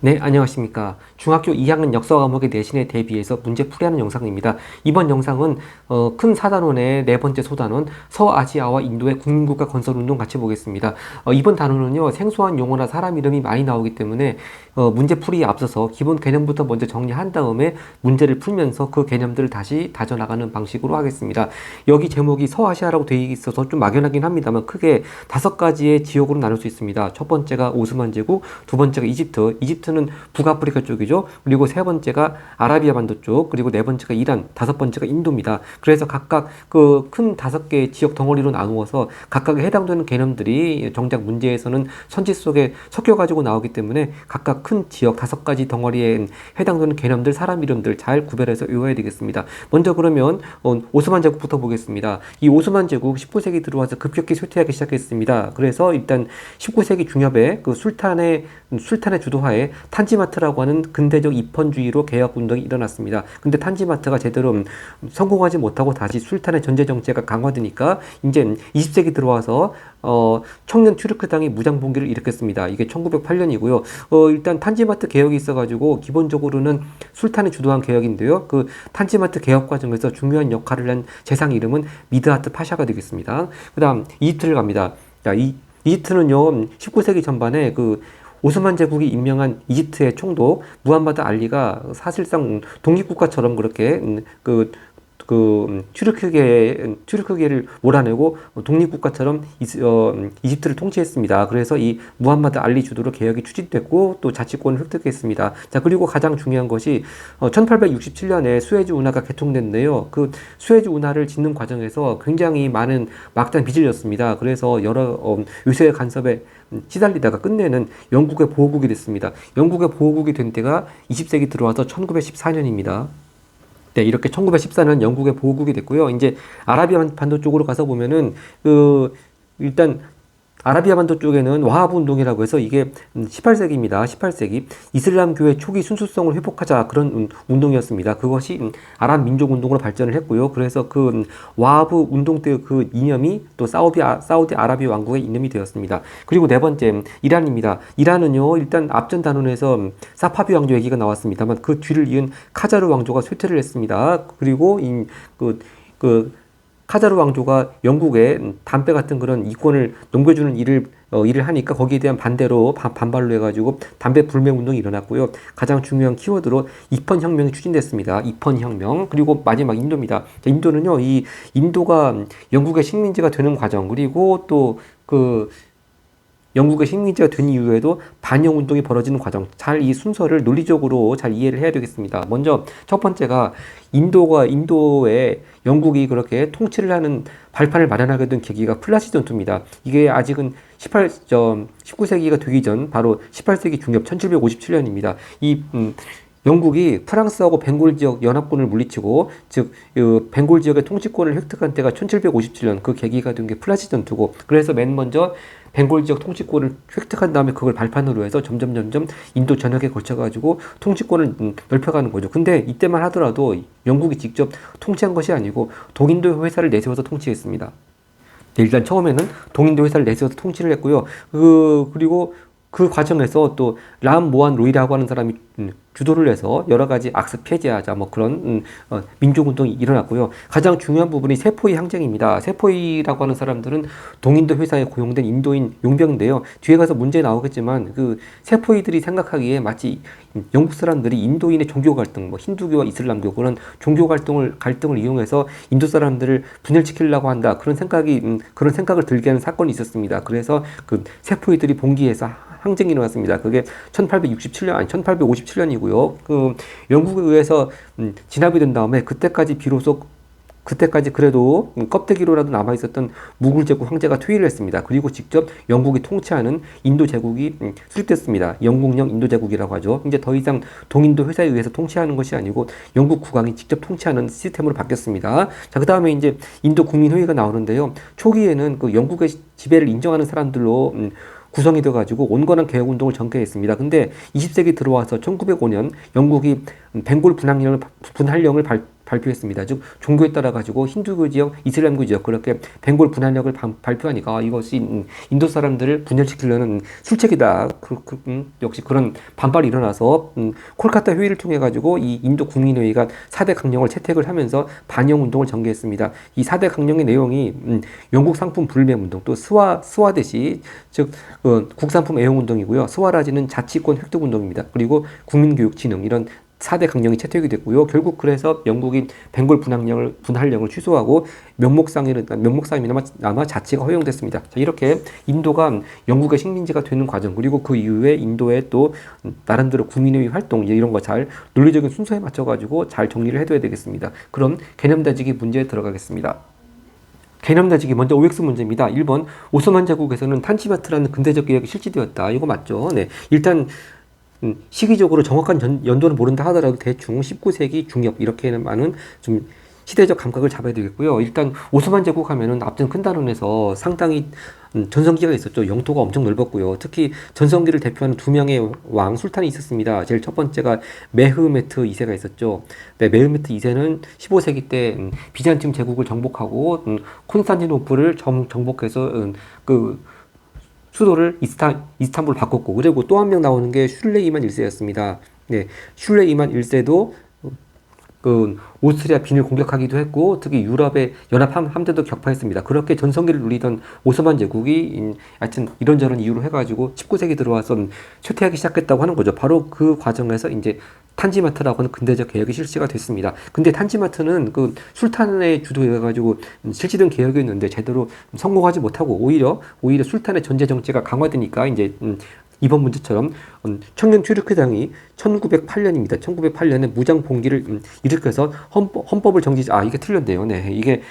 네, 안녕하십니까. 중학교 2학년 역사 과목의 내신에 대비해서 문제 풀이하는 영상입니다. 이번 영상은 큰 4단원의 네 번째 소단원 서아시아와 인도의 국민국가 건설운동 같이 보겠습니다. 이번 단원은요, 생소한 용어나 사람 이름이 많이 나오기 때문에 문제 풀이에 앞서서 기본 개념부터 먼저 정리한 다음에 문제를 풀면서 그 개념들을 다시 다져나가는 방식으로 하겠습니다. 여기 제목이 서아시아라고 되어 있어서 좀 막연하긴 합니다만 크게 5가지의 지역으로 나눌 수 있습니다. 첫 번째가 오스만 제국, 두 번째가 이집트는 북아프리카 쪽이죠. 그리고 세 번째가 아라비아 반도 쪽, 그리고 네 번째가 이란, 다섯 번째가 인도입니다. 그래서 각각 그 큰 5개의 지역 덩어리로 나누어서 각각에 해당되는 개념들이 정작 문제에서는 선지 속에 섞여가지고 나오기 때문에 각각 큰 지역 5가지 덩어리에 해당되는 개념들, 사람 이름들 잘 구별해서 외워야 되겠습니다. 먼저 그러면 오스만 제국부터 보겠습니다. 이 오스만 제국 19세기 들어와서 급격히 쇠퇴하기 시작했습니다. 그래서 일단 19세기 중엽에 그 술탄의 주도하에 탄지마트라고 하는 근대적 입헌주의로 개혁 운동이 일어났습니다. 근데 탄지마트가 제대로 성공하지 못하고 다시 술탄의 전제 정체가 강화되니까 이제 20세기 들어와서 청년 튀르크당이 무장봉기를 일으켰습니다. 이게 1908년이고요. 일단 탄지마트 개혁이 있어가지고 기본적으로는 술탄이 주도한 개혁인데요. 그 탄지마트 개혁 과정에서 중요한 역할을 한 재상 이름은 미드하트 파샤가 되겠습니다. 그 다음 이집트를 갑니다. 자, 이집트는요 19세기 전반에 그 오스만 제국이 임명한 이집트의 총독 무함마드 알리가 사실상 독립국가처럼 그렇게 튀르크계를 몰아내고 독립국가처럼 이집트를 통치했습니다. 그래서 이 무함마드 알리 주도로 개혁이 추진됐고 또 자치권을 획득했습니다. 자, 그리고 가장 중요한 것이 1867년에 수에즈 운하가 개통됐는데요. 그 수에즈 운하를 짓는 과정에서 굉장히 많은 막단 빚을 졌습니다. 그래서 여러 유세 간섭에 시달리다가 끝내는 영국의 보호국이 됐습니다. 영국의 보호국이 된 때가 20세기 들어와서 1914년입니다. 네, 이렇게 1914년 영국의 보호국이 됐고요. 이제 아라비아 반도 쪽으로 가서 보면은 일단 아라비아 반도 쪽에는 와하브 운동이라고 해서 이게 18세기입니다. 18세기 이슬람교의 초기 순수성을 회복하자 그런 운동이었습니다. 그것이 아랍 민족 운동으로 발전을 했고요. 그래서 그 와하브 운동 때 그 이념이 또 사우디 아라비아 왕국의 이념이 되었습니다. 그리고 네 번째 이란입니다. 이란은요 일단 앞전 단원에서 사파비 왕조 얘기가 나왔습니다만 그 뒤를 이은 카자르 왕조가 쇠퇴를 했습니다. 그리고 카자르 왕조가 영국에 담배 같은 그런 이권을 넘겨주는 일을 하니까 거기에 대한 반대로 반발로 해가지고 담배 불매 운동이 일어났고요. 가장 중요한 키워드로 입헌혁명이 추진됐습니다. 입헌혁명. 그리고 마지막 인도입니다. 인도는요, 이 인도가 영국의 식민지가 되는 과정, 그리고 또 영국의 식민지가 된 이후에도 반영 운동이 벌어지는 과정, 잘 이 순서를 논리적으로 잘 이해를 해야 되겠습니다. 먼저 첫 번째가 인도에 영국이 그렇게 통치를 하는 발판을 마련하게 된 계기가 플라시 전투입니다. 이게 아직은 19세기가 되기 전 바로 18세기 중엽 1757년입니다. 영국이 프랑스하고 벵골 지역 연합군을 물리치고 즉 벵골 지역의 통치권을 획득한 때가 1757년 그 계기가 된 게 플라시 전투고 그래서 맨 먼저 벵골 지역 통치권을 획득한 다음에 그걸 발판으로 해서 점점 인도 전역에 걸쳐가지고 통치권을 넓혀가는 거죠. 근데 이때만 하더라도 영국이 직접 통치한 것이 아니고 동인도 회사를 내세워서 통치했습니다. 네, 일단 처음에는 동인도 회사를 내세워서 통치를 했고요. 그리고 그 과정에서 또 람 모한 로이라고 하는 사람이 주도를 해서 여러 가지 악습 폐지하자 뭐 그런 민족운동이 일어났고요. 가장 중요한 부분이 세포이 항쟁입니다. 세포이라고 하는 사람들은 동인도 회사에 고용된 인도인 용병인데요. 뒤에 가서 문제 나오겠지만 그 세포이들이 생각하기에 마치 영국 사람들이 인도인의 종교 갈등, 뭐 힌두교와 이슬람교 그런 종교 갈등을 이용해서 인도 사람들을 분열시키려고 한다 그런 생각을 들게 하는 사건이 있었습니다. 그래서 그 세포이들이 봉기해서 항쟁이 일어났습니다. 그게 1857년이고요. 그 영국에 의해서 진압이 된 다음에 그때까지 그래도 껍데기로라도 남아있었던 무굴 제국 황제가 퇴위를 했습니다. 그리고 직접 영국이 통치하는 인도 제국이 수립됐습니다. 영국령 인도 제국이라고 하죠. 이제 더 이상 동인도 회사에 의해서 통치하는 것이 아니고 영국 국왕이 직접 통치하는 시스템으로 바뀌었습니다. 자, 그 다음에 이제 인도 국민회의가 나오는데요. 초기에는 그 영국의 지배를 인정하는 사람들로 구성이 돼가지고 온건한 개혁운동을 전개했습니다. 근데 20세기 들어와서 1905년 영국이 벵골 분할령을 발표했습니다. 즉 종교에 따라 가지고 힌두교 지역, 이슬람교 지역 그렇게 벵골 분할령을 발표하니까 이것이 인도 사람들을 분열시키려는 술책이다. 역시 그런 반발이 일어나서 콜카타 회의를 통해 가지고 이 인도 국민회의가 4대 강령을 채택을 하면서 반영 운동을 전개했습니다. 이 4대 강령의 내용이 영국 상품 불매 운동, 또 스와데시 즉 국산품 애용 운동이고요. 스와라지는 자치권 획득 운동입니다. 그리고 국민교육 진흥 이런 4대 강령이 채택이 됐고요. 결국 그래서 영국이 벵골 분할령을 취소하고 명목상이나마 자치가 허용됐습니다. 자, 이렇게 인도가 영국의 식민지가 되는 과정, 그리고 그 이후에 인도의 또 나름대로 국민회의 활동 이런 거 잘 논리적인 순서에 맞춰가지고 잘 정리를 해둬야 되겠습니다. 그럼 개념 다지기 문제에 들어가겠습니다. 개념 다지기 먼저 OX 문제입니다. 1번 오스만 제국에서는 탄지마트라는 근대적 계획이 실시되었다. 이거 맞죠? 네. 일단 시기적으로 정확한 연도는 모른다 하더라도 대충 19세기 중엽 이렇게만은 좀 시대적 감각을 잡아야 되겠고요. 일단 오스만 제국 하면은 앞전 큰 단원에서 상당히 전성기가 있었죠. 영토가 엄청 넓었고요. 특히 전성기를 대표하는 두 명의 왕 술탄이 있었습니다. 제일 첫 번째가 메흐메트 2세가 있었죠. 네, 메흐메트 2세는 15세기 때 비잔팀 제국을 정복하고 콘스탄티노플을 정복해서 그 수도를 이스탄불 바꿨고, 그리고 또 한 명 나오는 게 슐레이만 1세였습니다. 네, 슐레이만 1세도 오스트리아 빈을 공격하기도 했고, 특히 유럽의 연합 함대도 격파했습니다. 그렇게 전성기를 누리던 오스만 제국이 하여튼 이런저런 이유로 해가지고 19세기 들어와서 쇠퇴하기 시작했다고 하는 거죠. 바로 그 과정에서 이제 탄지마트라고 하는 근대적 개혁이 실시가 됐습니다. 근데 탄지마트는 그 술탄의 주도해가지고 실시된 개혁이었는데 제대로 성공하지 못하고 오히려 술탄의 전제 정치가 강화되니까 이제 이번 문제처럼 청년 튀르크당이 1908년입니다. 1908년에 무장 봉기를 일으켜서 헌법을 이게 틀렸네요. 네, 이게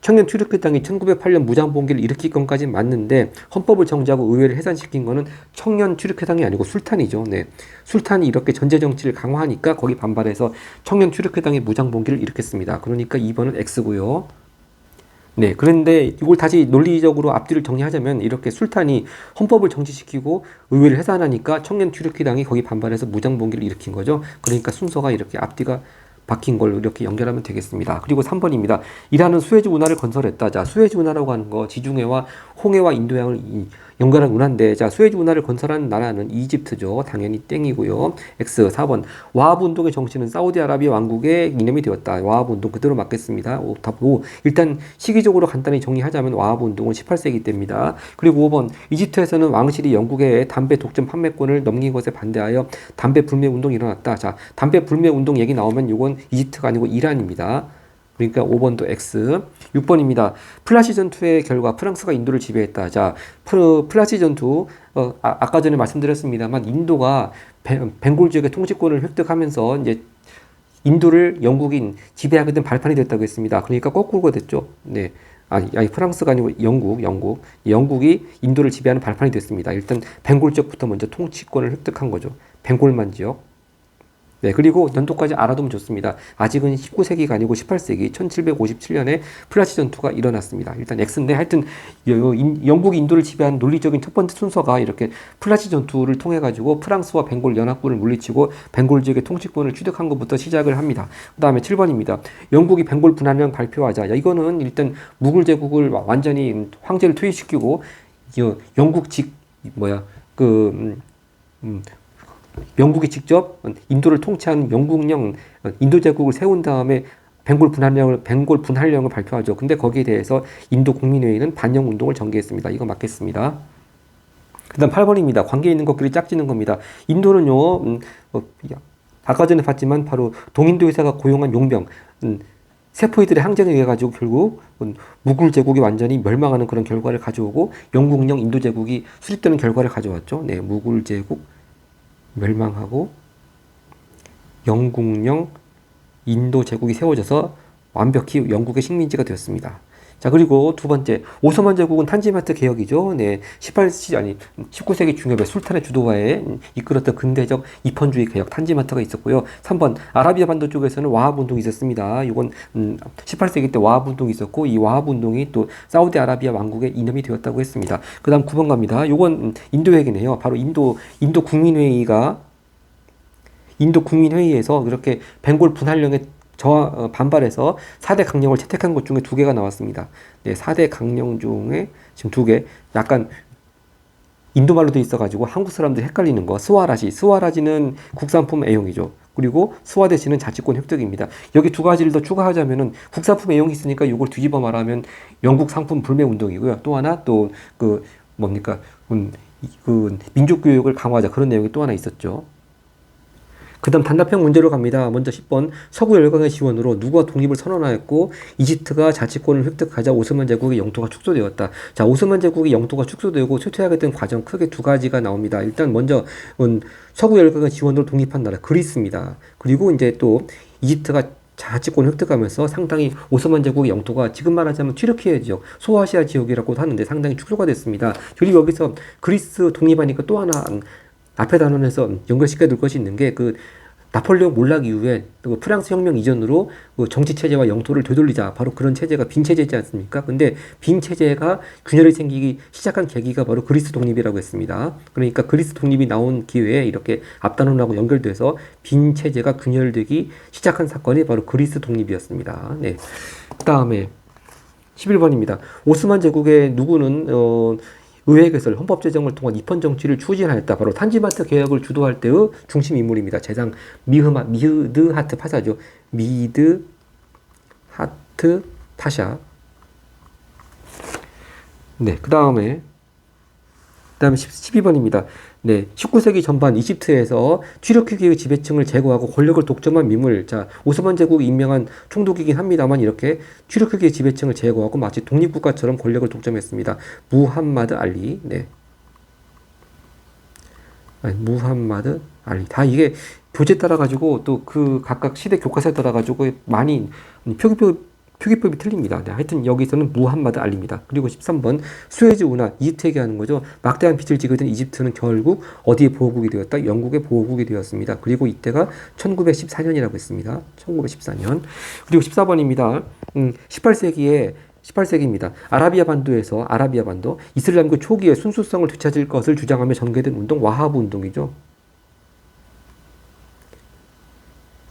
청년 튀르크당이 1908년 무장 봉기를 일으킬 건까지는 맞는데 헌법을 정지하고 의회를 해산시킨 거는 청년 튀르크당이 아니고 술탄이죠. 네, 술탄이 이렇게 전제 정치를 강화하니까 거기 반발해서 청년 튀르크당이 무장 봉기를 일으켰습니다. 그러니까 2번은 X고요. 네, 그런데 이걸 다시 논리적으로 앞뒤를 정리하자면 이렇게 술탄이 헌법을 정지시키고 의회를 해산하니까 청년 튀르키당이 거기 반발해서 무장봉기를 일으킨 거죠. 그러니까 순서가 이렇게 앞뒤가 박힌 걸로 이렇게 연결하면 되겠습니다. 그리고 3번입니다. 이라는 수에즈 운하를 건설했다. 자, 수에즈 운하라고 하는 거 지중해와 홍해와 인도양을 연결한 운하인데, 자, 수에즈 운하를 건설한 나라는 이집트죠. 당연히 땡이고요. X 4번 와하브 운동의 정신은 사우디아라비아 왕국의 이념이 되었다. 와하브 운동 그대로 맞겠습니다. 답 5. 일단 시기적으로 간단히 정리하자면 와하브 운동은 18세기 때입니다. 그리고 5번 이집트에서는 왕실이 영국의 담배 독점 판매권을 넘긴 것에 반대하여 담배 불매 운동이 일어났다. 자, 담배 불매 운동 얘기 나오면 이건 이집트가 아니고 이란입니다. 그러니까 5번도 X. 6번입니다. 플라시 전투의 결과 프랑스가 인도를 지배했다. 자, 플라시 전투 아까 전에 말씀드렸습니다만 인도가 벵골 지역의 통치권을 획득하면서 이제 인도를 영국이 지배하게 된 발판이 됐다고 했습니다. 그러니까 거꾸로가 됐죠. 네. 아니 프랑스가 아니고 영국이 인도를 지배하는 발판이 됐습니다. 일단 벵골 지역부터 먼저 통치권을 획득한 거죠. 벵골만 지역. 네, 그리고 연도까지 알아두면 좋습니다. 아직은 19세기가 아니고 18세기 1757년에 플라시 전투가 일어났습니다. 일단 X인데 하여튼 영국이 인도를 지배한 논리적인 첫 번째 순서가 이렇게 플라시 전투를 통해 가지고 프랑스와 벵골 연합군을 물리치고 벵골 지역의 통치권을 취득한 것부터 시작을 합니다. 그 다음에 7번입니다. 영국이 벵골 분할령 발표하자. 야, 이거는 일단 무굴 제국을 완전히 황제를 퇴위시키고 영국이 직접 인도를 통치한 영국령 인도 제국을 세운 다음에 벵골 분할령을 발표하죠. 근데 거기에 대해서 인도 국민회의는 반영 운동을 전개했습니다. 이거 맞겠습니다. 그다음 8번입니다. 관계 있는 것끼리 짝지는 겁니다. 인도는요, 아까 전에 봤지만 바로 동인도 회사가 고용한 용병, 세포이들의 항쟁에 의해 가지고 결국 무굴 제국이 완전히 멸망하는 그런 결과를 가져오고 영국령 인도 제국이 수립되는 결과를 가져왔죠. 네, 무굴 제국 멸망하고 영국령 인도 제국이 세워져서 완벽히 영국의 식민지가 되었습니다. 자, 그리고 두 번째, 오스만 제국은 탄지마트 개혁이죠. 네, 19세기 중엽에 술탄의 주도하에 이끌었던 근대적 입헌주의 개혁 탄지마트가 있었고요. 3번, 아라비아 반도 쪽에서는 와하브 운동이 있었습니다. 이건 18세기 때 와하브 운동이 있었고, 이 와하브 운동이 또 사우디아라비아 왕국의 이념이 되었다고 했습니다. 그 다음 9번 갑니다. 이건 인도 얘기네요. 바로 인도 국민회의에서 그렇게 벵골 분할령에 반발해서 4대 강령을 채택한 것 중에 2개가 나왔습니다. 네, 4대 강령 중에 지금 2개, 약간 인도말로 돼 있어가지고 한국 사람들이 헷갈리는 거. 스와라지는 국산품 애용이죠. 그리고 스와데시는 자치권 획득입니다. 여기 2가지를 더 추가하자면은 국산품 애용이 있으니까 이걸 뒤집어 말하면 영국 상품 불매 운동이고요. 또 하나 또 그 뭡니까 그 민족교육을 강화하자, 그런 내용이 또 하나 있었죠. 그 다음 단답형 문제로 갑니다. 먼저 10번 서구 열강의 지원으로 누가 독립을 선언하였고 이집트가 자치권을 획득하자 오스만 제국의 영토가 축소되었다. 자, 오스만 제국의 영토가 축소되고 쇠퇴하게 된 과정 크게 2가지가 나옵니다. 일단 먼저 서구 열강의 지원으로 독립한 나라 그리스입니다. 그리고 이제 또 이집트가 자치권을 획득하면서 상당히 오스만 제국의 영토가 지금 말하자면 튀르키예 지역, 소아시아 지역이라고도 하는데 상당히 축소가 됐습니다. 그리고 여기서 그리스 독립하니까 또 하나 앞에 단원에서 연결시켜 둘 것이 있는 게 나폴레옹 몰락 이후에 프랑스 혁명 이전으로 정치 체제와 영토를 되돌리자, 바로 그런 체제가 빈 체제지 않습니까? 근데 빈 체제가 균열이 생기기 시작한 계기가 바로 그리스 독립이라고 했습니다. 그러니까 그리스 독립이 나온 기회에 이렇게 앞단원하고 연결돼서 빈 체제가 균열되기 시작한 사건이 바로 그리스 독립이었습니다. 네. 그 다음에 11번입니다. 오스만 제국의 누구는 의회 개설, 헌법 제정을 통한 입헌 정치를 추진하였다. 바로 탄지마트 개혁을 주도할 때의 중심 인물입니다. 재상 미드하트 파샤죠. 미드하트 파샤. 네, 그 다음에 12번입니다. 네, 19세기 전반 이집트에서 튀르키예의 지배층을 제거하고 권력을 독점한 민물. 자, 오스만 제국이 임명한 총독이긴 합니다만 이렇게 튀르키예 지배층을 제거하고 마치 독립국가처럼 권력을 독점했습니다. 무함마드 알리. 네. 무함마드 알리. 다 이게 교재 따라가지고 또 각각 시대 교과서에 따라가지고 많이 표기법이 틀립니다. 네, 하여튼 여기서는 무함마드 알리입니다. 그리고 13번 수에즈 운하, 이집트 얘기하는 거죠. 막대한 빚을 지게 된 이집트는 결국 어디에 보호국이 되었다? 영국의 보호국이 되었습니다. 그리고 이때가 1914년이라고 했습니다. 1914년. 그리고 14번입니다. 18세기입니다. 아라비아 반도 이슬람교 초기에 순수성을 되찾을 것을 주장하며 전개된 운동, 와하브 운동이죠.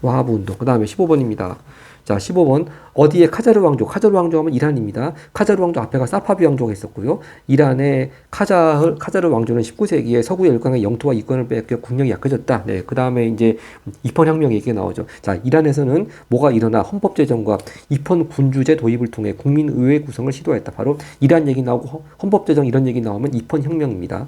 와하브 운동. 그 다음에 15번입니다. 자, 15번 어디에 카자르 왕조 하면 이란입니다. 카자르 왕조 앞에가 사파비 왕조가 있었고요. 이란의 카자르 왕조는 19세기에 서구 열강의 영토와 이권을 뺏겨 국력이 약해졌다. 네, 그 다음에 이제 입헌혁명 얘기가 나오죠. 자, 이란에서는 뭐가 일어나 헌법 제정과 입헌 군주제 도입을 통해 국민의회 구성을 시도했다. 바로 이란 얘기 나오고 헌법 제정 이런 얘기 나오면 입헌혁명입니다.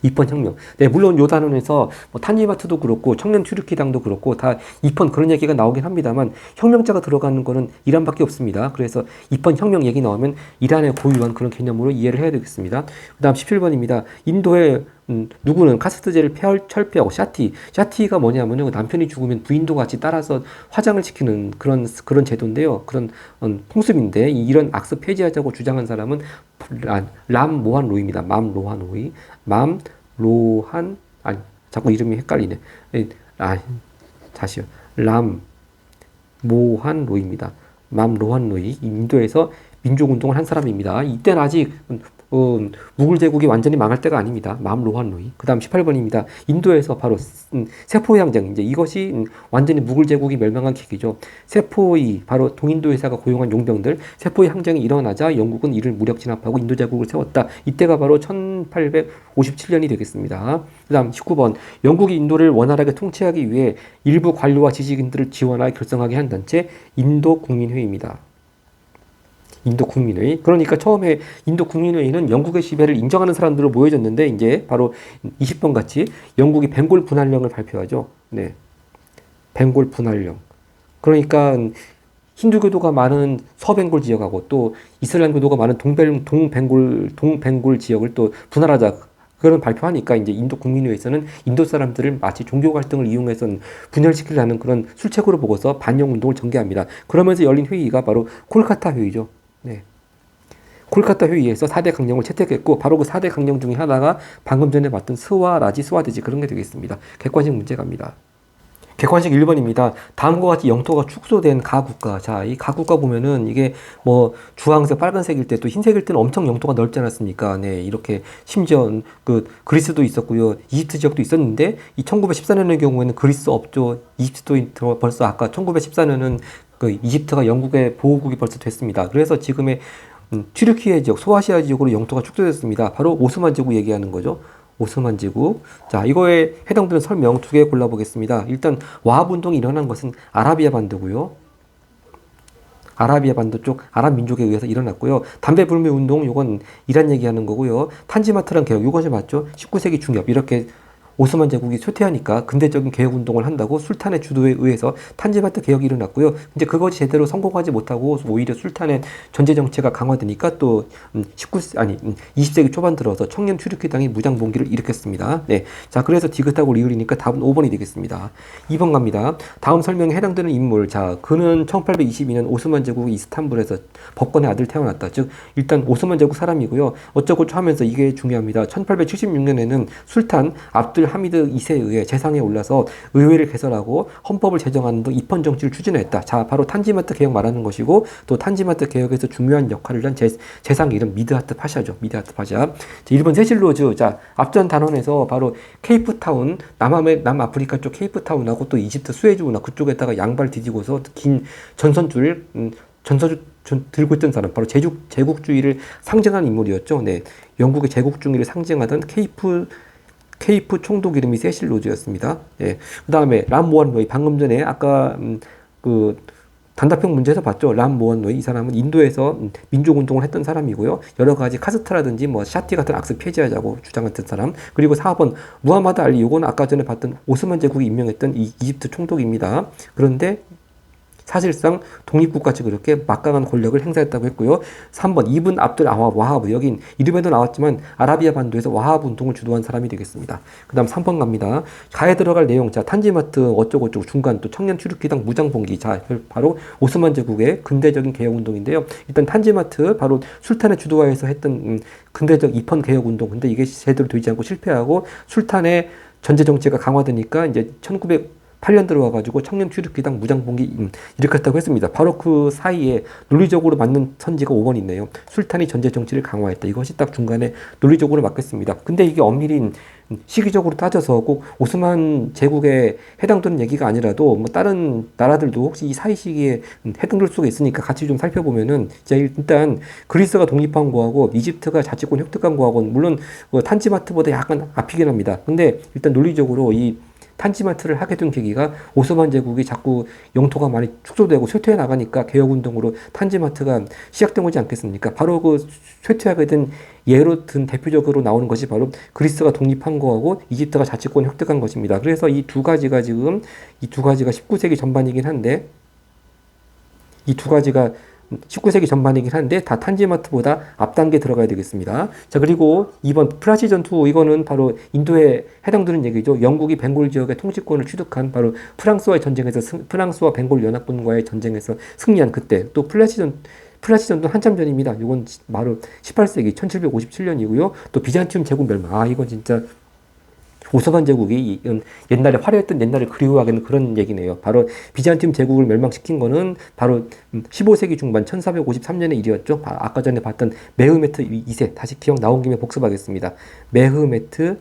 입헌혁명. 네, 물론 요 단원에서 탄지마트도 그렇고 청년 튀르키당도 그렇고 다 입헌 그런 얘기가 나오긴 합니다만 혁명자가 들어가는 거는 이란밖에 없습니다. 그래서 입헌혁명 얘기 나오면 이란의 고유한 그런 개념으로 이해를 해야 되겠습니다. 그 다음 17번입니다. 인도의 누구는 카스트제를 철폐하고 샤티가 뭐냐면요, 남편이 죽으면 부인도 같이 따라서 화장을 시키는 그런 제도인데요. 그런 풍습인데 이런 악습 폐지하자고 주장한 사람은 람 모한 로이입니다. 자꾸 이름이 헷갈리네. 다시요. 람 모한 로이입니다. 맘 로한 로이, 인도에서 민족운동을 한 사람입니다. 이때는 아직 무굴 제국이 완전히 망할 때가 아닙니다. 맘 로한 로이. 그 다음 18번입니다. 인도에서 바로 세포의 항쟁, 이제 이것이 완전히 무굴 제국이 멸망한 계기죠. 바로 동인도 회사가 고용한 용병들, 세포의 항쟁이 일어나자 영국은 이를 무력 진압하고 인도 제국을 세웠다. 이때가 바로 1857년이 되겠습니다. 그 다음 19번. 영국이 인도를 원활하게 통치하기 위해 일부 관료와 지식인들을 지원하여 결성하게 한 단체, 인도국민회의입니다. 인도국민회의. 그러니까 처음에 인도국민회의는 영국의 지배를 인정하는 사람들로 모여졌는데 이제 바로 20번 같이 영국이 벵골 분할령을 발표하죠. 네. 벵골 분할령. 그러니까 힌두교도가 많은 서벵골 지역하고 또 이슬람교도가 많은 동벵골 지역을 또 분할하자. 그런 발표하니까 이제 인도 국민회의에서는 인도 사람들을 마치 종교 갈등을 이용해서 분열시키려는 그런 술책으로 보고서 반영 운동을 전개합니다. 그러면서 열린 회의가 바로 콜카타 회의죠. 네. 콜카타 회의에서 4대 강령을 채택했고 바로 그 4대 강령 중에 하나가 방금 전에 봤던 스와데지 그런 게 되겠습니다. 객관식 문제 갑니다. 객관식 1번입니다. 다음과 같이 영토가 축소된 가국가. 자, 이 가국가 보면은 이게 뭐 주황색, 빨간색일 때 또 흰색일 때는 엄청 영토가 넓지 않았습니까? 네, 이렇게 심지어 그 그리스도 있었고요. 이집트 지역도 있었는데 이 1914년의 경우에는 그리스 없죠. 이집트도 벌써 아까 1914년은 그 이집트가 영국의 보호국이 벌써 됐습니다. 그래서 지금의 튀르키예 지역, 소아시아 지역으로 영토가 축소됐습니다. 바로 오스만 제국 얘기하는 거죠. 오스만 제국. 자, 이거에 해당되는 설명 두 개 골라보겠습니다. 일단 와합 운동이 일어난 것은 아라비아 반도고요. 아라비아 반도 쪽 아랍 민족에 의해서 일어났고요. 담배 불매 운동 요건 이란 얘기하는 거고요. 탄지마트란 개혁 요것이 맞죠. 19세기 중엽 이렇게 오스만 제국이 쇠퇴하니까 근대적인 개혁 운동을 한다고 술탄의 주도에 의해서 탄지마트 개혁이 일어났고요. 이제 그것이 제대로 성공하지 못하고 오히려 술탄의 전제 정치가 강화되니까 또 20세기 초반 들어서 청년 튀르키당이 무장 봉기를 일으켰습니다. 네. 자, 그래서 디귿하고 리을이니까 답은 5번이 되겠습니다. 2번 갑니다. 다음 설명에 해당되는 인물. 자, 그는 1822년 오스만 제국 이스탄불에서 법관의 아들 태어났다. 즉 일단 오스만 제국 사람이고요. 어쩌고저쩌고 하면서 이게 중요합니다. 1876년에는 술탄 압둘 하미드 2세에 의해 재상에 올라서 의회를 개설하고 헌법을 제정하는 등 입헌 정치를 추진했다. 자, 바로 탄지마트 개혁 말하는 것이고 또 탄지마트 개혁에서 중요한 역할을 한 재상 이름 미드하트 파샤죠. 미드하트 파샤. 자, 일본 세실로즈. 자, 앞전 단원에서 바로 케이프타운, 남아프리카 쪽 케이프타운하고 또 이집트 수에즈 운하 그쪽에다가 양발 뒤지고서 긴 전선줄 들고 있던 사람 바로 제국주의를 상징하는 인물이었죠. 네, 영국의 제국주의를 상징하던 케이프 총독 이름이 세실 로즈였습니다. 예. 그 다음에 람 모한 로이 방금 전에 아까 그 단답형 문제에서 봤죠. 람 모한 로이 이 사람은 인도에서 민족 운동을 했던 사람이고요. 여러 가지 카스트라든지 뭐 샤티 같은 악습 폐지하자고 주장했던 사람. 그리고 4번 무하마드 알리 요건 아까 전에 봤던 오스만 제국이 임명했던 이집트 총독입니다. 그런데 사실상 독립국가 측 그렇게 막강한 권력을 행사했다고 했고요. 3번 이븐 압둘 와하브 여긴 이름에도 나왔지만 아라비아 반도에서 와하브 운동을 주도한 사람이 되겠습니다. 그 다음 3번 갑니다. 가에 들어갈 내용. 자, 탄지마트 어쩌고저쩌고 중간 또 청년 튀르키당 무장봉기. 자, 바로 오스만 제국의 근대적인 개혁 운동인데요. 일단 탄지마트 바로 술탄의 주도하에서 했던 근대적 입헌 개혁 운동. 근데 이게 제대로 되지 않고 실패하고 술탄의 전제 정치가 강화되니까 이제 1908년 들어와가지고 청년 튀르키당 무장봉기 일으켰다고 했습니다. 바로 그 사이에 논리적으로 맞는 선지가 5번 있네요. 술탄이 전제 정치를 강화했다. 이것이 딱 중간에 논리적으로 맞겠습니다. 근데 이게 엄밀히 시기적으로 따져서 꼭 오스만 제국에 해당되는 얘기가 아니라도 뭐 다른 나라들도 혹시 이 사이 시기에 해당될 수가 있으니까 같이 좀 살펴보면은 일단 그리스가 독립한 거하고 이집트가 자치권 획득한 거하고는 물론 탄지마트보다 약간 앞이긴 합니다. 근데 일단 논리적으로 이 탄지마트를 하게 된 계기가 오스만 제국이 자꾸 영토가 많이 축소되고 쇠퇴해 나가니까 개혁운동으로 탄지마트가 시작된 거지 않겠습니까? 바로 그 쇠퇴하게 된 예로 든 대표적으로 나오는 것이 바로 그리스가 독립한 거하고 이집트가 자치권 획득한 것입니다. 그래서 이 두 가지가 19세기 전반이긴 한데 이 두 가지가 19세기 전반이긴 한데 다 탄지마트보다 앞단계 들어가야 되겠습니다. 자, 그리고 2번 프라시 전투 이거는 바로 인도에 해당되는 얘기죠. 영국이 벵골 지역의 통치권을 취득한 바로 프랑스와의 전쟁에서 프랑스와 벵골 연합군과의 전쟁에서 승리한 그때 또 프라시 전투는 한참 전입니다. 이건 바로 18세기 1757년이고요. 또 비잔티움 제국 멸망. 아, 이건 진짜 오스만 제국이 옛날에 화려했던 옛날을 그리워하게 하는 그런 얘기네요. 바로 비잔티움 제국을 멸망시킨 거는 바로 15세기 중반 1453년의 일이었죠. 아까 전에 봤던 메흐메트 2세 다시 기억 나온 김에 복습하겠습니다. 메흐메트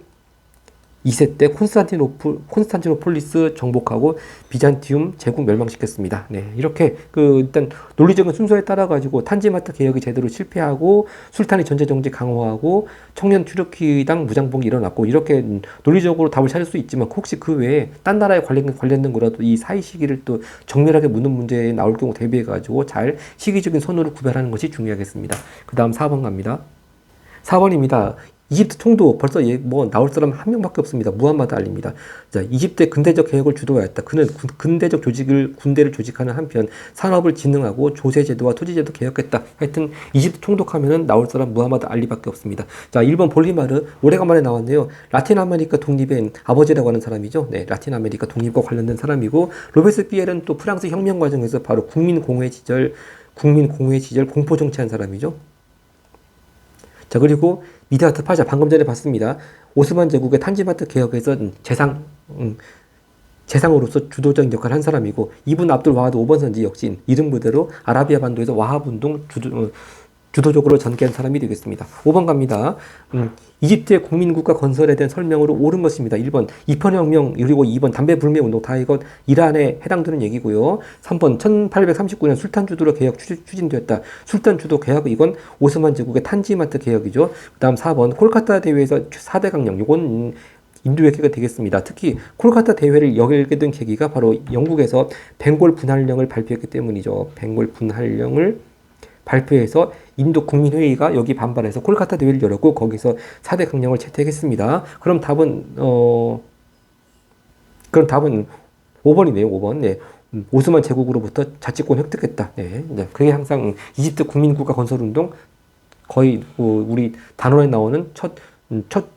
2세 때 콘스탄티노폴리스 정복하고 비잔티움 제국 멸망시켰습니다. 네, 이렇게 일단 논리적인 순서에 따라 가지고 탄지마트 개혁이 제대로 실패하고 술탄이 전제 정치 강화하고 청년 튀르키당 무장봉이 일어났고 이렇게 논리적으로 답을 찾을 수 있지만 혹시 그 외에 딴 나라에 관련된 거라도 이 사이 시기를 또 정밀하게 묻는 문제에 나올 경우 대비해 가지고 잘 시기적인 선호를 구별하는 것이 중요하겠습니다. 그 다음 4번 갑니다. 4번입니다. 이집트 총독 벌써 뭐 나올 사람 한 명밖에 없습니다. 무함마드 알리입니다. 자, 이집트의 근대적 개혁을 주도하였다. 그는 근대적 군대를 조직하는 한편 산업을 진흥하고 조세제도와 토지제도 개혁했다. 하여튼 이집트 총독하면은 나올 사람 무함마드 알리밖에 없습니다. 자, 1번 볼리마르 오래간만에 나왔네요. 라틴 아메리카 독립의 아버지라고 하는 사람이죠. 네, 라틴 아메리카 독립과 관련된 사람이고 로베스피에르는 또 프랑스 혁명 과정에서 바로 국민공회 시절 공포 정치한 사람이죠. 자, 그리고 미드하트 파샤 방금 전에 봤습니다. 오스만 제국의 탄지마트 개혁에서 재상으로서 주도적인 역할을 한 사람이고, 이분 압둘 와하드 5번 선지 역시 이름 그대로 아라비아 반도에서 와하브 운동 주도적으로 전개한 사람이 되겠습니다. 5번 갑니다. 이집트의 국민국가 건설에 대한 설명으로 옳은 것입니다. 1번 이펀혁명, 그리고 2번 담배불매운동, 다 이것 이란에 해당되는 얘기고요. 3번 1839년 술탄 주도로 개혁 추진되었다. 술탄 주도 개혁, 이건 오스만 제국의 탄지마트 개혁이죠. 그 다음 4번 콜카타 대회에서 4대 강령, 이건 인도의 계기가 되겠습니다. 특히 콜카타 대회를 열게 된 계기가 바로 영국에서 벵골 분할령을 발표했기 때문이죠. 벵골 분할령을 발표해서 인도 국민회의가 여기 반발해서 콜카타 대회를 열었고, 거기서 4대 강령을 채택했습니다. 그럼 답은 5번이네요. 5번. 네. 오스만 제국으로부터 자치권 획득했다. 네. 네. 그게 항상 이집트 국민국가 건설운동 거의 우리 단원에 나오는 첫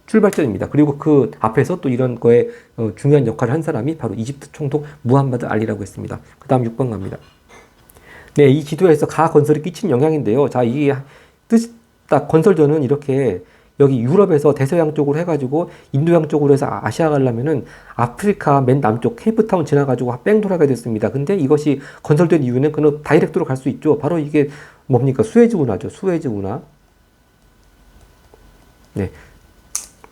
출발점입니다. 그리고 그 앞에서 또 이런 거에 중요한 역할을 한 사람이 바로 이집트 총독 무함마드 알리라고 했습니다. 그 다음 6번 갑니다. 네, 이 지도에서 가 건설이 끼친 영향인데요. 자, 이게 뜻이 딱 건설전은 이렇게 여기 유럽에서 대서양 쪽으로 해가지고 인도양 쪽으로 해서 아시아 가려면은 아프리카 맨 남쪽 케이프타운 지나가지고 뺑 돌아가야 됐습니다. 근데 이것이 건설된 이유는 그는 다이렉트로 갈 수 있죠. 바로 이게 뭡니까? 수에즈 운하죠. 수에즈 운하. 네.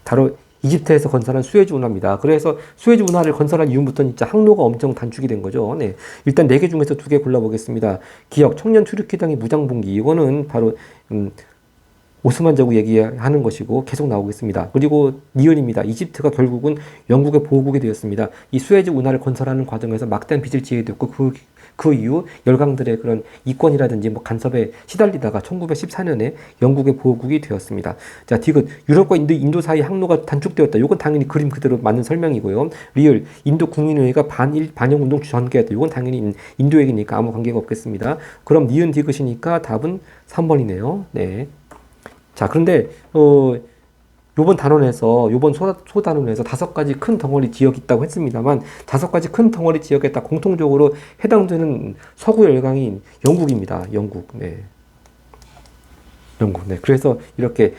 바로 이집트에서 건설한 수에즈 운하입니다. 그래서 수에즈 운하를 건설한 이후부터는 진짜 항로가 엄청 단축이 된 거죠. 네. 일단 4개 중에서 2개 골라보겠습니다. 기역, 청년 출입기당의 무장봉기. 이거는 바로, 오스만 제국 얘기하는 것이고 계속 나오겠습니다. 그리고 니은입니다. 이집트가 결국은 영국의 보호국이 되었습니다. 이 수에즈 운하를 건설하는 과정에서 막대한 빚을 지게 됐고, 그 이후 열강들의 그런 이권이라든지 뭐 간섭에 시달리다가 1914년에 영국의 보호국이 되었습니다. 자, 디귿, 유럽과 인도 사이 항로가 단축되었다. 이건 당연히 그림 그대로 맞는 설명이고요. 리을, 인도 국민회의가 반영 운동 전개했다. 이건 당연히 인도 얘기니까 아무 관계가 없겠습니다. 그럼 니은 디귿이니까 답은 3번이네요. 네. 자, 그런데 요번 단원에서, 요번 소단원에서 5가지 큰 덩어리 지역이 있다고 했습니다만, 5가지 큰 덩어리 지역에 딱 공통적으로 해당되는 서구 열강이 영국입니다. 영국. 네. 영국. 네. 그래서 이렇게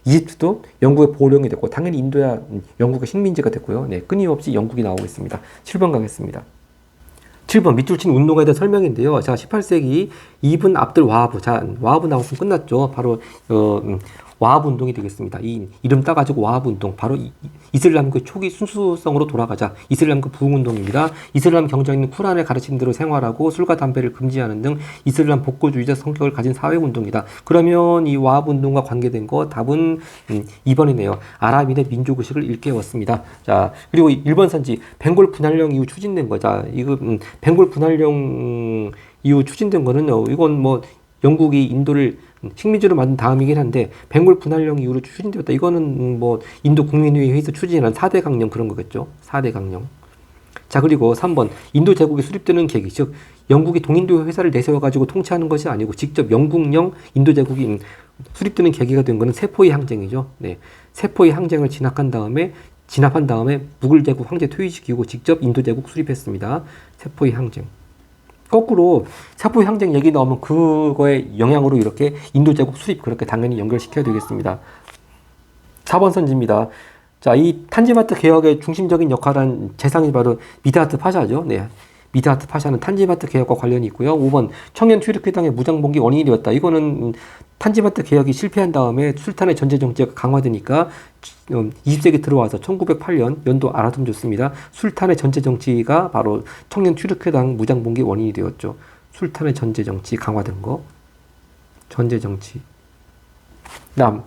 이집트도 영국의 보호령이 됐고, 당연히 인도야 영국의 식민지가 됐고요. 네. 끊임없이 영국이 나오고 있습니다. 7번 가겠습니다. 7번 밑줄 친 운동에 대한 설명인데요. 자, 18세기 이븐 압들 와하브. 자, 와하브 나왔으면 끝났죠. 바로 와하브 운동이 되겠습니다. 이 이름 따가지고 와하브 운동. 바로 이슬람교 초기 순수성으로 돌아가자. 이슬람교 부흥 운동입니다. 이슬람 경전인 쿠란을 가르친 대로 생활하고 술과 담배를 금지하는 등 이슬람 복고주의자 성격을 가진 사회 운동이다. 그러면 이 와하브 운동과 관계된 거 답은 2번이네요. 아랍인의 민족의식을 일깨웠습니다. 자, 그리고 1번 선지 벵골 분할령 이후 추진된 거. 자, 이거 벵골 분할령 이후 추진된 거는 이건 뭐 영국이 인도를 식민지로 만든 다음이긴 한데, 벵골 분할령 이후로 추진되었다. 이거는 뭐 인도 국민회의에서 추진한 4대 강령 그런 거겠죠. 4대 강령. 자, 그리고 3번 인도 제국이 수립되는 계기, 즉 영국이 동인도 회사를 내세워가지고 통치하는 것이 아니고 직접 영국령 인도 제국이 수립되는 계기가 된 거는 세포의 항쟁이죠. 네, 세포의 항쟁을 진압한 다음에 무굴 제국 황제 퇴위시키고 직접 인도 제국 수립했습니다. 세포의 항쟁. 거꾸로 세포의 항쟁 얘기 나오면 그거의 영향으로 이렇게 인도 제국 수립 그렇게 당연히 연결시켜야 되겠습니다. 4번 선지입니다. 자, 이 탄지마트 개혁의 중심적인 역할을 한 재상이 바로 미드하트 파샤죠. 네. 미드하트 파샤는 탄지마트 개혁과 관련이 있고요. 5번 청년 출입회당의 무장봉기 원인이 되었다. 이거는 탄지마트 개혁이 실패한 다음에 술탄의 전제 정치가 강화되니까 20세기 들어와서 1908년 연도 알아두면 좋습니다. 술탄의 전제 정치가 바로 청년 출입회당 무장봉기 원인이 되었죠. 술탄의 전제 정치 강화된 거. 전제 정치. 다음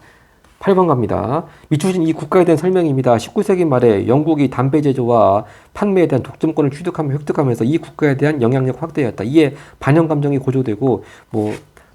8번 갑니다. 밑줄진 이 국가에 대한 설명입니다. 19세기 말에 영국이 담배 제조와 판매에 대한 독점권을 획득하면서 이 국가에 대한 영향력 확대였다. 이에 반영 감정이 고조되고,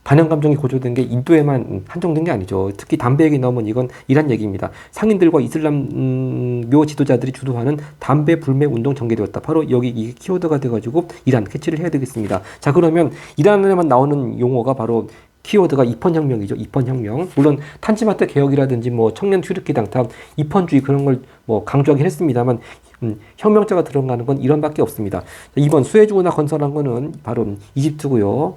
반영 감정이 고조된 게 인도에만 한정된 게 아니죠. 특히 담배 얘기 나오면 이건 이란 얘기입니다. 상인들과 이슬람교 지도자들이 주도하는 담배 불매 운동 전개되었다. 바로 여기 이게 키워드가 돼가지고 이란 캐치를 해야 되겠습니다. 자, 그러면 이란에만 나오는 용어가 바로 키워드가 입헌혁명이죠. 입헌혁명. 물론 탄지마트 개혁이라든지 청년 출입기당 다 입헌주의 그런 걸 강조하긴 했습니다만 혁명자가 들어가는 건 이런밖에 없습니다. 2번 수에즈 운하 건설한 거는 바로 이집트고요.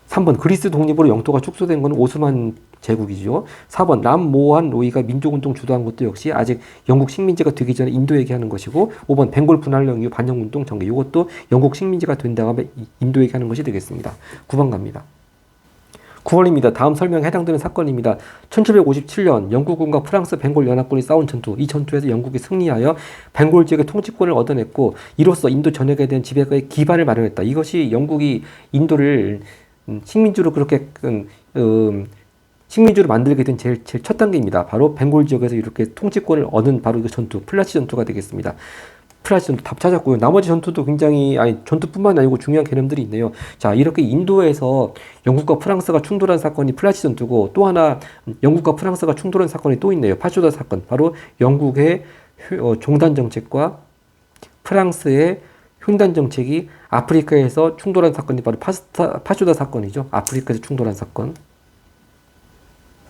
3번 그리스 독립으로 영토가 축소된 건 오스만 제국이죠. 4번 람모한 로이가 민족운동 주도한 것도 역시 아직 영국 식민지가 되기 전에 인도 얘기하는 것이고 5번 벵골 분할령 이후 반영운동 전개 이것도 영국 식민지가 된 다음에 인도 얘기하는 것이 되겠습니다. 9번 갑니다. 9번입니다. 다음 설명에 해당되는 사건입니다. 1757년 영국군과 프랑스 벵골 연합군이 싸운 전투. 이 전투에서 영국이 승리하여 벵골 지역의 통치권을 얻어냈고 이로써 인도 전역에 대한 지배의 기반을 마련했다. 이것이 영국이 인도를 식민지로 그렇게 식민지로 만들게 된 제일 첫 단계입니다. 바로 벵골 지역에서 이렇게 통치권을 얻은 바로 이 전투, 플라시 전투가 되겠습니다. 플라시 전투 답 찾았고요. 나머지 전투도 굉장히 전투뿐만 아니고 중요한 개념들이 있네요. 자, 이렇게 인도에서 영국과 프랑스가 충돌한 사건이 플라시 전투고 또 하나 영국과 프랑스가 충돌한 사건이 또 있네요. 파쇼다 사건. 바로 영국의 종단 정책과 프랑스의 횡단 정책이 아프리카에서 충돌한 사건이 바로 파쇼다 사건이죠. 아프리카에서 충돌한 사건.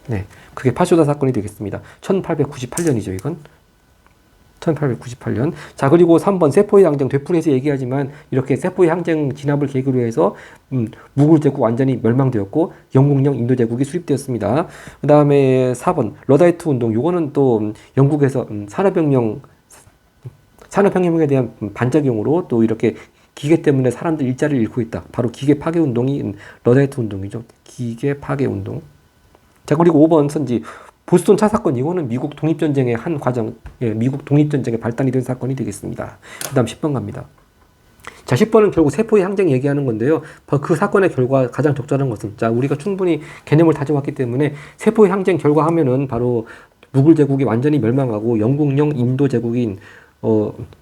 네, 그게 파쇼다 사건이 되겠습니다. 1898년이죠, 이건. 1898년. 자, 그리고 3번 세포의 항쟁 되풀이해서 얘기하지만 이렇게 세포의 항쟁 진압을 계기로 해서 무굴 제국 완전히 멸망되었고 영국령 인도 제국이 수립되었습니다. 그 다음에 4번 러다이트 운동. 요거는 또 영국에서 산업혁명에 대한 반작용으로 또 이렇게 기계 때문에 사람들 일자리를 잃고 있다. 바로 기계 파괴 운동이 러다이트 운동이죠. 기계 파괴 운동. 자, 그리고 5번 선지 보스턴 차 사건. 이거는 미국 독립전쟁의 한 과정, 미국 독립전쟁의 발단이 된 사건이 되겠습니다. 그 다음 10번 갑니다. 자, 10번은 결국 세포의 항쟁 얘기하는 건데요. 그 사건의 결과 가장 적절한 것은, 자, 우리가 충분히 개념을 다져왔기 때문에 세포의 항쟁 결과 하면은 바로 무굴 제국이 완전히 멸망하고 영국령 인도 제국인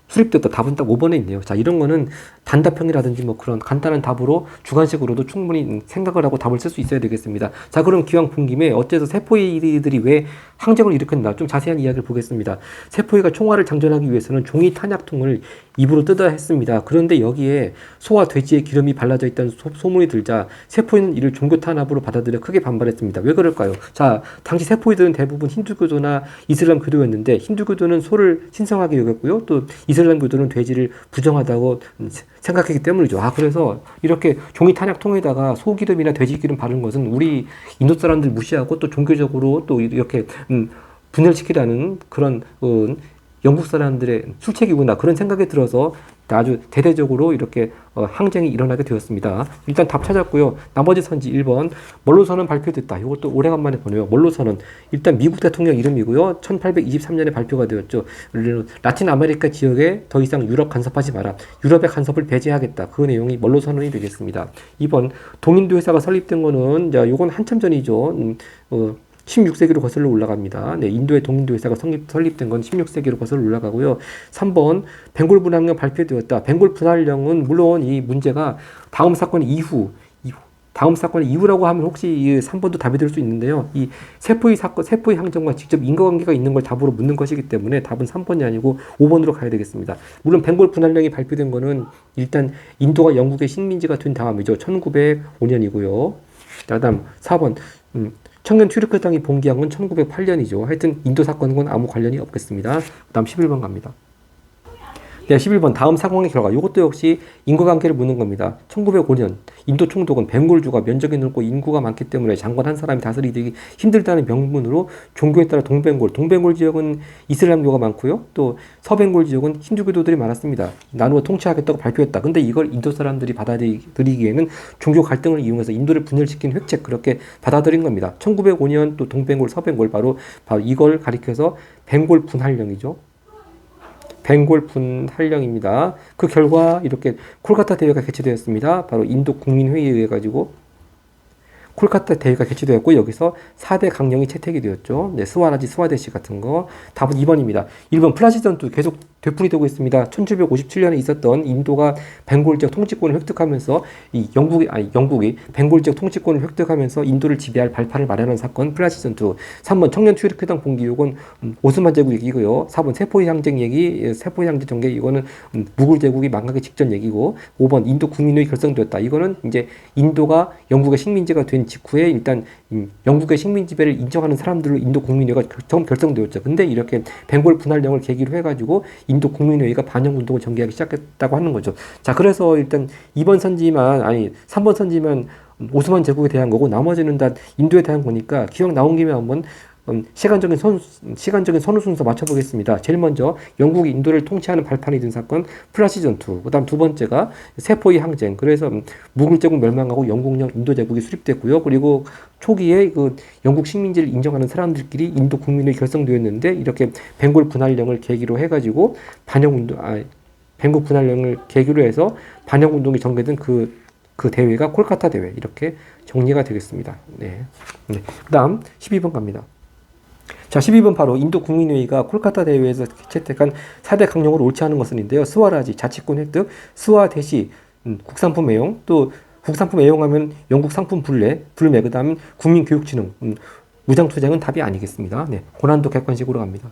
수립됐다. 답은 딱 5번에 있네요. 자, 이런 거는 단답형이라든지 뭐 그런 간단한 답으로 주관식으로도 충분히 생각을 하고 답을 쓸 수 있어야 되겠습니다. 자, 그럼 기왕 본 김에 어째서 세포이들이 왜 항쟁을 일으켰나 좀 자세한 이야기를 보겠습니다. 세포이가 총알을 장전하기 위해서는 종이 탄약통을 입으로 뜯어야 했습니다. 그런데 여기에 소와 돼지의 기름이 발라져 있다는 소문이 들자 세포이는 이를 종교 탄압으로 받아들여 크게 반발했습니다. 왜 그럴까요? 자, 당시 세포이들은 대부분 힌두교도나 이슬람 교도였는데 힌두교도는 소를 신성하게 여겼고요. 또 이슬람 교도는 돼지를 부정하다고 생각했기 때문이죠. 그래서 이렇게 종이 탄약통에다가 소기름이나 돼지기름 바른 것은 우리 인도 사람들 무시하고 또 종교적으로 또 이렇게 분열시키라는 그런 영국 사람들의 술책이구나 그런 생각이 들어서 아주 대대적으로 이렇게 항쟁이 일어나게 되었습니다. 일단 답 찾았고요. 나머지 선지 1번 멀로선언 발표됐다. 이것도 오래간만에 보네요. 멀로선언 일단 미국 대통령 이름이고요. 1823년에 발표가 되었죠. 라틴 아메리카 지역에 더 이상 유럽 간섭하지 마라. 유럽의 간섭을 배제하겠다. 그 내용이 멀로선언이 되겠습니다. 2번 동인도 회사가 설립된 거는 이건 한참 전이죠. 16세기로 거슬러 올라갑니다. 네, 인도의 동인도 회사가 설립된 건 16세기로 거슬러 올라가고요. 3번 벵골 분할령 발표되었다. 벵골 분할령은 물론 이 문제가 다음 사건 이후라고 하면 혹시 이 3번도 답이 될 수 있는데요. 이 세포의 사건, 세포의 항쟁과 직접 인과관계가 있는 걸 답으로 묻는 것이기 때문에 답은 3번이 아니고 5번으로 가야 되겠습니다. 물론 벵골 분할령이 발표된 거는 일단 인도가 영국의 식민지가 된 다음이죠. 1905년이고요. 그다음 4번 청년 튀르크당이 봉기한 건 1908년이죠. 하여튼 인도 사건과 아무 관련이 없겠습니다. 그 다음 11번 갑니다. 네, 11번 다음 상황의 결과. 이것도 역시 인과관계를 묻는 겁니다. 1905년 인도 총독은 벵골주가 면적이 넓고 인구가 많기 때문에 장관 한 사람이 다스리기 힘들다는 명분으로 종교에 따라 동벵골 지역은 이슬람교가 많고요. 또 서벵골 지역은 힌두교도들이 많았습니다. 나누어 통치하겠다고 발표했다. 근데 이걸 인도 사람들이 받아들이기에는 종교 갈등을 이용해서 인도를 분열시킨 획책 그렇게 받아들인 겁니다. 1905년 또 동벵골, 서벵골 바로 이걸 가리켜서 벵골 분할령이죠. 벵골 분할령입니다. 그 결과 이렇게 콜카타 대회가 개최되었습니다. 바로 인도 국민회의에 의해 가지고 콜카타 대회가 개최되었고 여기서 4대 강령이 채택이 되었죠. 네, 스와데시 같은 거. 답은 2번입니다. 1번 플라시 전투 계속 되풀이되고 있습니다. 1757년에 있었던 인도가 벵골 지역 통치권을 획득하면서 영국이 벵골 지역 통치권을 획득하면서 인도를 지배할 발판을 마련한 사건 플라시 전투. 3번 청년 튀르크당 봉기 이건 오스만 제국 얘기고요. 4번 세포의 항쟁 얘기, 세포의 항쟁 전개 이거는 무굴 제국이 망하기 직전 얘기고 5번 인도 국민회의 결성되었다. 이거는 이제 인도가 영국의 식민지가 된 직후에 일단 영국의 식민 지배를 인정하는 사람들로 인도 국민회의가 처음 결성되었죠. 근데 이렇게 벵골 분할령을 계기로 해가지고 인도 국민회의가 반영 운동을 전개하기 시작했다고 하는 거죠. 자, 그래서 일단 3번 선지만 오스만 제국에 대한 거고 나머지는 다 인도에 대한 거니까 기왕 나온 김에 한번 시간적인 선후 순서 맞춰보겠습니다. 제일 먼저 영국이 인도를 통치하는 발판이 된 사건 플라시 전투. 그다음 두 번째가 세포의 항쟁. 그래서 무굴 제국 멸망하고 영국령 인도 제국이 수립됐고요. 그리고 초기에 그 영국 식민지를 인정하는 사람들끼리 인도 국민이 결성되었는데 이렇게 벵골 분할령을 계기로 해가지고 벵골 분할령을 계기로 해서 반영 운동이 전개된 그 대회가 콜카타 대회 이렇게 정리가 되겠습니다. 네. 그다음 12번 갑니다. 자, 12번 바로 인도 국민회의가 콜카타 대회에서 채택한 4대 강령으로 옳지 않은 것은인데요. 스와라지, 자치권 획득, 스와 대시, 국산품 애용, 또 국산품 애용하면 영국 상품 불매, 그 다음 국민교육진흥, 무장투쟁은 답이 아니겠습니다. 네, 고난도 객관식으로 갑니다.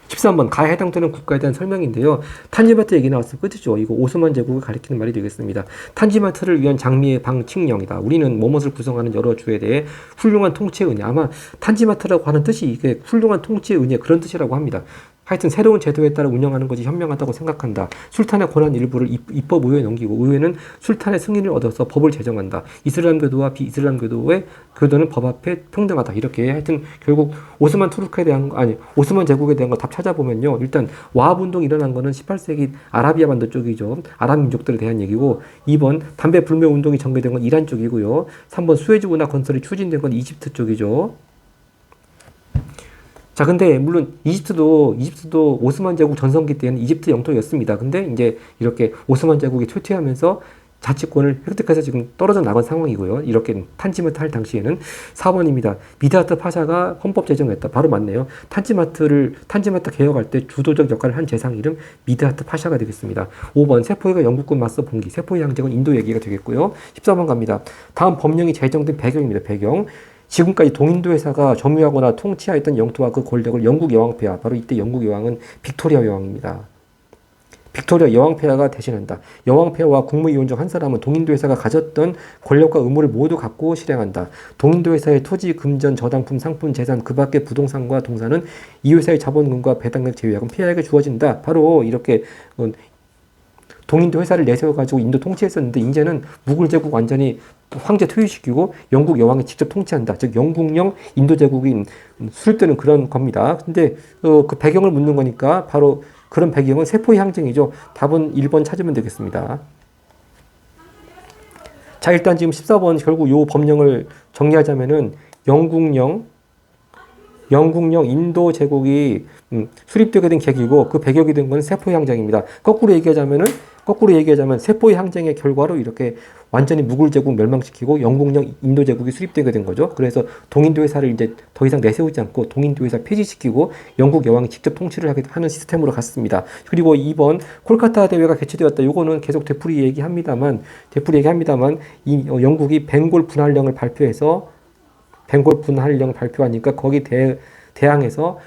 13번 가에 해당되는 국가에 대한 설명인데요. 탄지마트 얘기 나왔을 끝이죠. 이거 오스만 제국을 가리키는 말이 되겠습니다. 탄지마트를 위한 장미의 방칙령이다. 우리는 뭐뭇을 구성하는 여러 주에 대해 훌륭한 통치의 은혜. 아마 탄지마트라고 하는 뜻이 이게 훌륭한 통치의 은혜 그런 뜻이라고 합니다. 하여튼 새로운 제도에 따라 운영하는 것이 현명하다고 생각한다. 술탄의 권한 일부를 입법 의회에 넘기고 의회는 술탄의 승인을 얻어서 법을 제정한다. 이슬람교도와 비이슬람교도의 교도는 법 앞에 평등하다. 이렇게 하여튼 결국 오스만 오스만 제국에 대한 거 답 찾아보면요. 일단 와합 운동이 일어난 거는 18세기 아라비아 반도 쪽이죠. 아랍 민족들에 대한 얘기고 2번 담배 불매 운동이 전개된 건 이란 쪽이고요. 3번 수에즈 운하 건설이 추진된 건 이집트 쪽이죠. 자, 근데 물론 이집트도 오스만 제국 전성기 때는 이집트 영토였습니다. 근데 이제 이렇게 오스만 제국이 퇴퇴하면서 자치권을 획득해서 지금 떨어져 나간 상황이고요. 이렇게 탄지마트 할 당시에는 4번입니다. 미드하트 파샤가 헌법 제정했다. 바로 맞네요. 탄지마트 개혁할 때 주도적 역할을 한 재상 이름 미드하트 파샤가 되겠습니다. 5번 세포이가 영국군 맞서 봉기. 세포이 항쟁은 인도 얘기가 되겠고요. 14번 갑니다. 다음 법령이 제정된 배경입니다. 배경. 지금까지 동인도 회사가 점유하거나 통치하였던 영토와 그 권력을 영국 여왕폐하, 바로 이때 영국 여왕은 빅토리아 여왕입니다. 빅토리아 여왕폐하가 대신한다. 여왕폐하와 국무위원 중 한 사람은 동인도 회사가 가졌던 권력과 의무를 모두 갖고 실행한다. 동인도 회사의 토지, 금전, 저당품, 상품, 재산, 그 밖의 부동산과 동산은 이 회사의 자본금과 배당액 제외하고는 폐하에게 주어진다. 바로 이렇게 동인도 회사를 내세워가지고 인도 통치했었는데 이제는 무굴 제국 완전히 황제 퇴위시키고 영국 여왕이 직접 통치한다. 즉 영국령 인도 제국이 수립되는 그런 겁니다. 근데 그 배경을 묻는 거니까 바로 그런 배경은 세포의 항쟁이죠. 답은 1번 찾으면 되겠습니다. 자, 일단 지금 14번 결국 요 법령을 정리하자면은 영국령 인도 제국이 수립되게 된 계기고 그 배경이 된 건 세포의 항쟁입니다. 거꾸로 얘기하자면 세포의 항쟁의 결과로 이렇게 완전히 무굴 제국 멸망시키고 영국령 인도 제국이 수립되게 된 거죠. 그래서 동인도 회사를 이제 더 이상 내세우지 않고 동인도 회사 폐지시키고 영국 여왕이 직접 통치를 하는 시스템으로 갔습니다. 그리고 2번 콜카타 대회가 개최되었다. 요거는 계속 되풀이 얘기합니다만 이 영국이 벵골 분할령을 발표하니까 거기 대항해서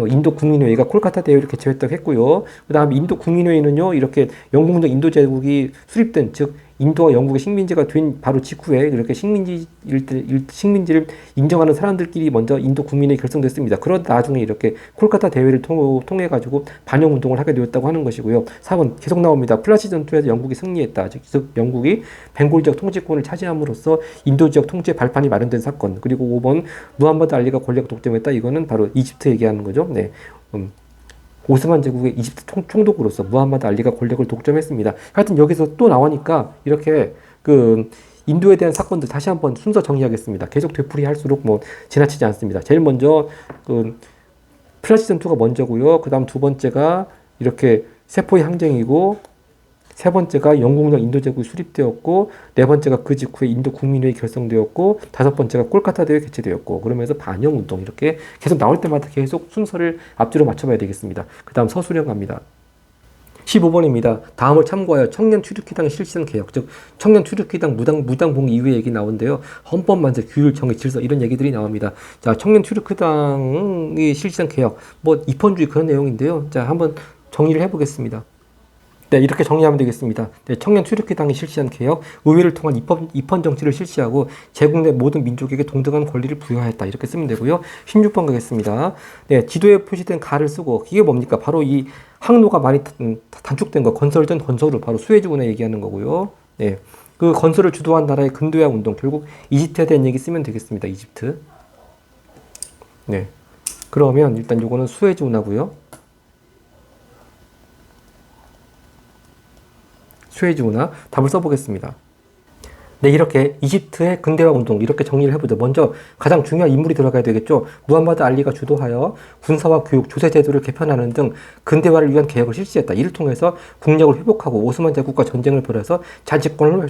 인도 국민회의가 콜카타 대회를 개최했다고 했고요. 그 다음에 인도 국민회의는요, 이렇게 영국령 인도 제국이 수립된, 즉, 인도와 영국의 식민지가 된 바로 직후에 이렇게 식민지를 인정하는 사람들끼리 먼저 인도 국민회의 결성됐습니다. 그러다 나중에 이렇게 콜카타 대회를 통해가지고 반영 운동을 하게 되었다고 하는 것이고요. 4번 계속 나옵니다. 플라시 전투에서 영국이 승리했다. 즉, 영국이 벵골 지역 통치권을 차지함으로써 인도 지역 통치의 발판이 마련된 사건. 그리고 5번 무함마드 알리가 권력 독점했다. 이거는 바로 이집트 얘기하는 거죠. 네. 오스만 제국의 이집트 총독으로서 무함마드 알리가 권력을 독점했습니다. 하여튼 여기서 또 나오니까 이렇게 인도에 대한 사건들 다시 한번 순서 정리하겠습니다. 계속 되풀이할수록 지나치지 않습니다. 제일 먼저 플라시 전투가 먼저고요. 그 다음 두 번째가 이렇게 세포의 항쟁이고, 세 번째가 영국령 인도 제국이 수립되었고, 네 번째가 그 직후에 인도 국민회의 결성되었고, 다섯 번째가 콜카타 대회 개최되었고, 그러면서 반영 운동 이렇게 계속 나올 때마다 계속 순서를 앞뒤로 맞춰봐야 되겠습니다. 그 다음 서술형 갑니다. 15번입니다. 다음을 참고하여 청년 출입기당 실시한 개혁, 즉 청년 출입기당 무당봉 이후의 얘기 나오는데요. 헌법 만세, 규율, 정의, 질서 이런 얘기들이 나옵니다. 자, 청년 출입기당이 실시한 개혁, 입헌주의 그런 내용인데요. 자, 한번 정리를 해보겠습니다. 네, 이렇게 정리하면 되겠습니다. 네, 청년 출입기당이 실시한 개혁, 의회를 통한 입헌 정치를 실시하고 제국 내 모든 민족에게 동등한 권리를 부여하였다. 이렇게 쓰면 되고요. 16번 가겠습니다. 네, 지도에 표시된 가를 쓰고, 이게 뭡니까? 바로 이 항로가 많이 단축된 거, 건설 전 건설을 바로 수에즈 운하 얘기하는 거고요. 네, 그 건설을 주도한 나라의 근대화 운동, 결국 이집트에 대한 얘기 쓰면 되겠습니다. 이집트. 네. 그러면 일단 요거는 수에즈 운하고요. 수에즈 운하 답을 써보겠습니다. 네, 이렇게 이집트의 근대화 운동 이렇게 정리를 해보죠. 먼저 가장 중요한 인물이 들어가야 되겠죠. 무함마드 알리가 주도하여 군사와 교육, 조세 제도를 개편하는 등 근대화를 위한 개혁을 실시했다. 이를 통해서 국력을 회복하고 오스만 제국과 전쟁을 벌여서 작지권을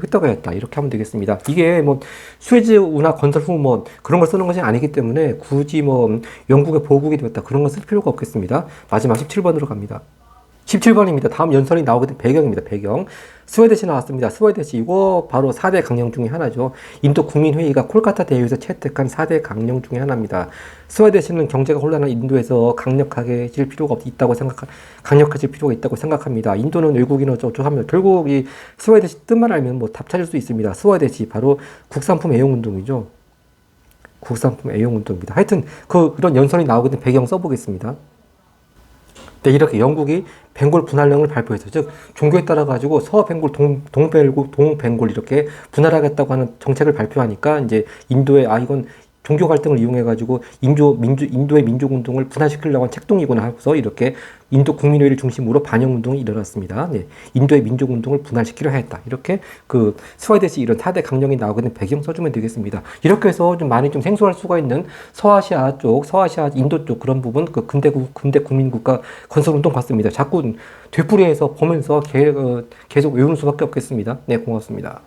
획득하였다. 이렇게 하면 되겠습니다. 이게 뭐 수에즈 운하 건설 후 뭐 그런 걸 쓰는 것이 아니기 때문에 굳이 뭐 영국의 보국이 되었다 그런 거 쓸 필요가 없겠습니다. 마지막 17번으로 갑니다. 17번입니다. 다음 연설이 나오게 된 배경입니다. 배경. 스웨데시 나왔습니다. 스웨데시 이거 바로 4대 강령 중에 하나죠. 인도 국민회의가 콜카타 대회에서 채택한 4대 강령 중에 하나입니다. 스웨데시는 경제가 혼란한 인도에서 강력해질 필요가 있다고 생각합니다. 인도는 외국인 어쩌고저쩌고 결국 이 스웨데시 뜻만 알면 뭐 답 찾을 수 있습니다. 스웨데시 바로 국산품 애용운동이죠. 국산품 애용운동입니다. 하여튼 그런 연설이 나오게 된 배경 써보겠습니다. 네, 이렇게 영국이 벵골 분할령을 발표했어요. 즉 종교에 따라 가지고 서ben골, 동ben골 이렇게 분할하겠다고 하는 정책을 발표하니까 이제 인도의 이건 종교 갈등을 이용해 가지고 인도의 민족 운동을 분할시키려고 한 책동이구나 하고서 이렇게 인도 국민회의를 중심으로 반영 운동이 일어났습니다. 네, 인도의 민족 운동을 분할시키려 했다. 이렇게 그 스웨데시 이런 4대 강령이 나오게 된 배경 써주면 되겠습니다. 이렇게 해서 좀 많이 좀 생소할 수가 있는 서아시아 인도 쪽 그런 부분 그 근대 국민국가 건설 운동 봤습니다. 자꾸 되풀이해서 보면서 계속 외우는 수밖에 없겠습니다. 네, 고맙습니다.